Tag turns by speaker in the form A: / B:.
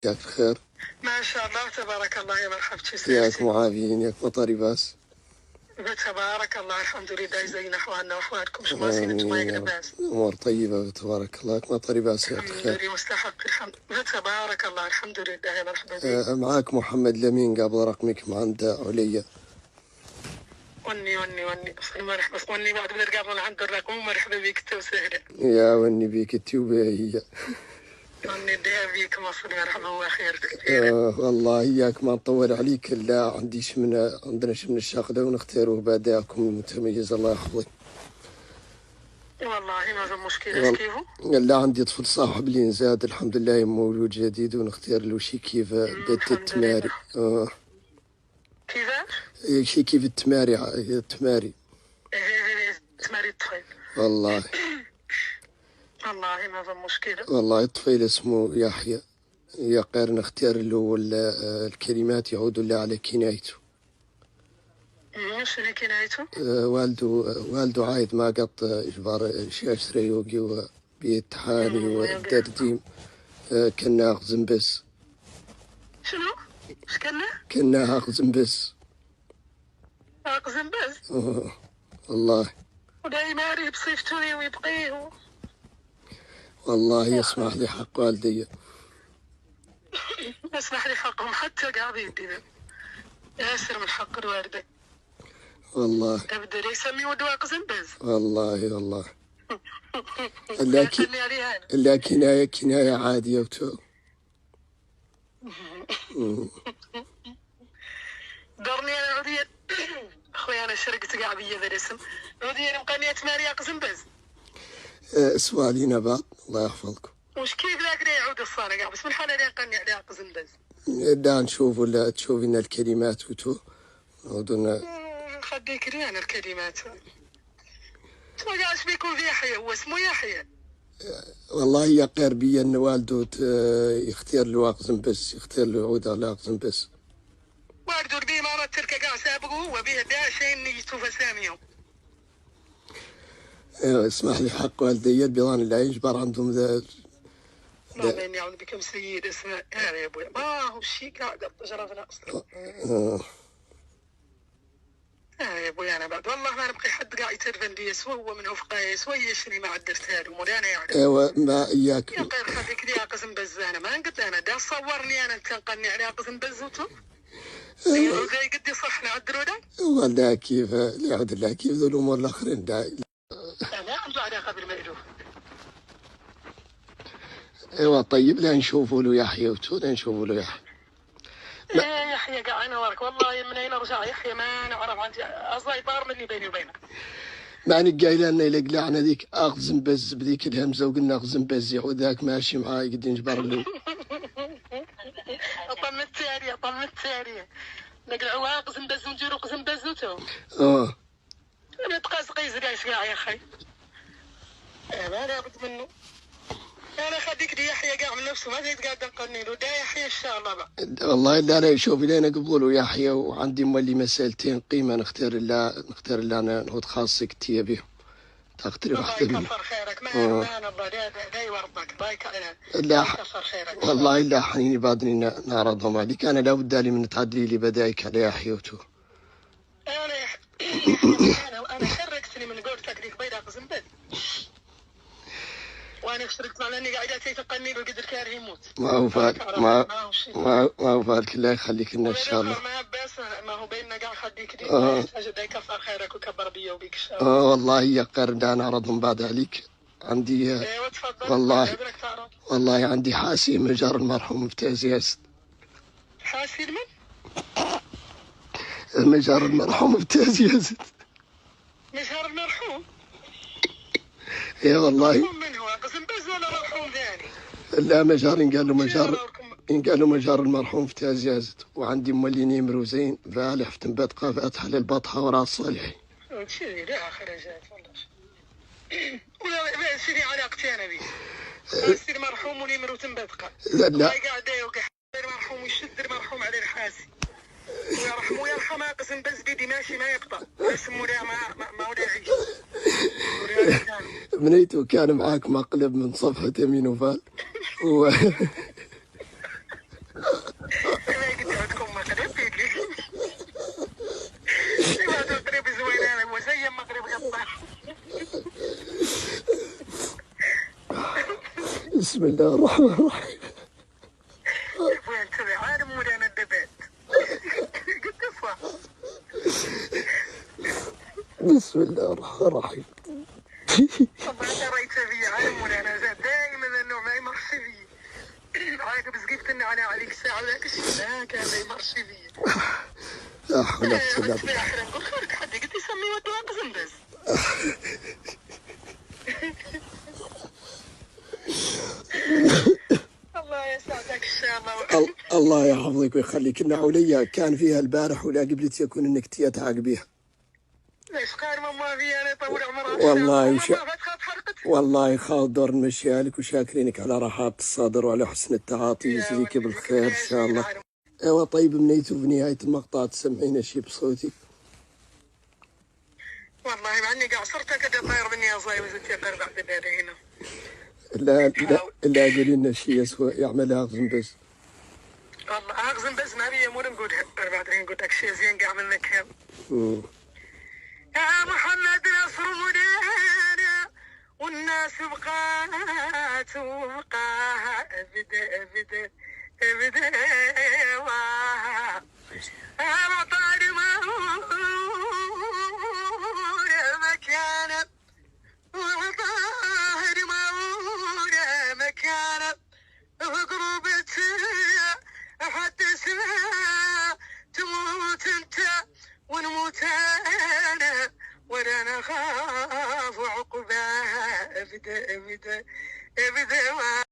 A: ياك بخير؟
B: ما شاء الله تبارك الله. يا مرحبا
A: ياك معافين، ياك مطري باس.
B: تبارك الله الحمد لله. زين احوالنا واحوالكم، شو ماسين انتم؟
A: آمين
B: ما
A: يا رب.
B: باس.
A: الأمور طيبة تبارك الله، ياك مطري باس. ياك
B: الحمد
A: بخير؟
B: لله مستحق الحمد. تبارك الله الحمد لله. يا مرحبا بك.
A: معاك محمد لمين، قابل رقمك مع عند عليا.
B: وني مرحبا. وني بعد بدر قابل عند الرقم. مرحبا بك وسهلا.
A: يا وني بيك التوبة هي.
B: وني ديها بيك مصر. مرحبا وخير كثير.
A: والله ياك ما نطول عليك، لا عندنا من الشغلة ونختاروا باداكم المتميز، الله يحفظك.
B: والله ما في مشكلة. كيفه؟
A: لا عندي طفل صاحب لي نزاد الحمد لله، مولود جديد ونختار له شي كيف بيت التماري.
B: كيفاش؟
A: شي كيف التماري. التماري
B: الطفل.
A: والله
B: والله ما في مشكلة.
A: والله الطفل اسمه يحيى. يا قير نختار له الكلمات يعود له على كنايته.
B: شنو كنايته؟
A: والده عايد ما قط إجبار شاش ريوقي وبيتحاني والدرديم. كنا أخزن بس.
B: شنو؟ اش كنا؟
A: كنا أخزن بس.
B: أخزن بس؟
A: والله
B: ودايما ريب صيفتوني ويبقيه.
A: والله يسمح لي حق والدي.
B: يسمح لي حقهم حتى قاعدين كذا. ياسر من حق الوالدة.
A: والله
B: أبدا يسمي ودوا قزنبز.
A: والله لا كناية عادية وتو.
B: دورني أنا عودية. أخوي أنا شرقت قاعدية ذا الاسم. عودية مقنية ماريا قزنبز.
A: سؤالينا بعض الله يحفظكم.
B: وش كيف لا قري يعود الصانع بس من حالة لين قني عليها قزنبز.
A: لا نشوف ولا تشوفين الكلمات وتو ودنا.
B: خديك ريان الكلمات. شو قاعد بيكون في يحيى؟ هو اسمه يحيى.
A: والله يا قربية ان والده يختار له اقزم بس، يختار له عود على اقزم بس.
B: واقدر دي مرة تركة قاعد سابقه وبيه داشين يشوف ساميهم.
A: اسمح لي حق والدي البيضان اللي يجبر عندهم ذا.
B: اللهم اني اعوذ بك من سيد اسماء. يا ابوي ما هو الشيء قاعد جرفنا اصلا. يا ابوي انا بعد والله ما نبقي حد قاعد يترفن لي سوى هو من وفقه سوى يشري ما عدلتها له مولانا يعرف.
A: ايوه ما اياك.
B: يا غير خليك لي قسم بزانه ما قلت انا دا صورني انا تنقني عليها قسم بزوتو. ايوه زي قد يصح نعدلوا ده.
A: ولا كيف لا عد الله كيف ذو الامور الاخرين داي.
B: انا عنده علاقه بالمألوف.
A: ايوه طيب لا نشوفوا له يحيى وتو، لا نشوفوا له يحيى.
B: يحيى قاعد انا وراك والله من اين رجع يحيى ما نعرف عندي اصلا طار من اللي بيني وبينك.
A: ماني قايله لنا يلقلعنا ذيك اغزم بز بذيك الهمزه وقلنا اغزم بز وذاك ماشي معاي قد نجبر له.
B: طم التاريه نقلعوا اغزم بز ونجيرو قزم بزوتو. انا تقاس قيس قايس يا اخي. ما لابد منه. انا خديك دي يحيى قاع من نفسه ما زيد قاعد نقني له دا يحيى ان شاء الله بقى.
A: والله لا انا شوفي لين قبول يحيى وعندي مولي مسألتين قيمه نختار اللي انا نهض خاصك تي بهم تختار واحده
B: منهم. الله يكثر خيرك ما الله دا يورطك الله يكثر خيرك.
A: والله لا حنيني بعدني نعرضهم عليك انا لا بد لي من تعدلي لي بدايك على يحيى وتو.
B: انا خرجتني من قولتك ديك بيضاء قسم بد. وانا اشتركت مع لاني قاعده تقني له قدر كاره يموت.
A: ما هو فارك الله يخليك لنا ان شاء الله.
B: ما هو بيننا قاعد خليك دي دا يكفر خيرك وكبر بيا وبيك ان شاء الله.
A: والله يا قرن انا اعرضهم بعد عليك عندي.
B: ايوه تفضل.
A: والله عندي حاسي مجار المرحوم بتازياست.
B: حاسي من؟
A: مجار المرحوم بتازياست.
B: مجار المرحوم؟
A: اي والله.
B: من هو قسم بز ولا مرحوم ثاني؟
A: لا مجار قال له مجار المرحوم في تازيازت وعندي موليني مروزين فالح في تنبتقى فاتحه للبطحه وراء الصالحي.
B: شيري لا خرجات والله. ولا شيري علاقتي انا بيه. حاسي المرحوم ولي مرو تنبتقى.
A: لا
B: قاعد يوقع المرحوم ويشد المرحوم على الحاسي. ويرحمه يرحمه قسم بز بيدي ماشي ما يقطع بس مولا ما ولا يعيش.
A: بنيته كان معاك مقلب من صفحة يمين وفال بسم الله الرحمن الرحيم.
B: وانت عالم ولا انا دبات قلت افا.
A: بسم الله الرحمن الرحيم.
B: والله انا رايت فيا عالم ولا انا دائما انه ما يمرش فيا. عاقب زقيت لنا انا عليك الساعه ذاك الشيء ما كان ما يمرش فيا.
A: لا حول ولا قوة الا بالله.
B: نقول لك حد قلت يسمي ودوها قزم بس. الله يسعدك ان شاء الله.
A: الله يحفظك ويخليك. إن عليا كان فيها البارح ولا قبلت يكون انك تعاقبيها.
B: ليش قال ماما في انا طول عمرها
A: والله خاض دور نمشيها لك وشاكرينك على راحة الصدر وعلى حسن التعاطي. يجزيك بالخير ان شاء الله. ايوا طيب منيتو في نهاية المقطع تسمعينا شي بصوتي؟
B: والله مع اني قاع صرت كذا طاير مني يا صايب زدت قرب بعد هنا.
A: لا قولي لنا شي يسوى يعملها اغزم بس.
B: والله اغزم بس ما بي مو نقول بعد نقول لك شي زين قاع منك يا محمد نصر مدينة والناس بقات وبقاها ابدا ابدا ابدا. انا طاري مكانه وطاري مكانه بقربتي حتى سنة تموت انت ونموت انا ولا نخاف عقباها ابدا ابدا ابدا.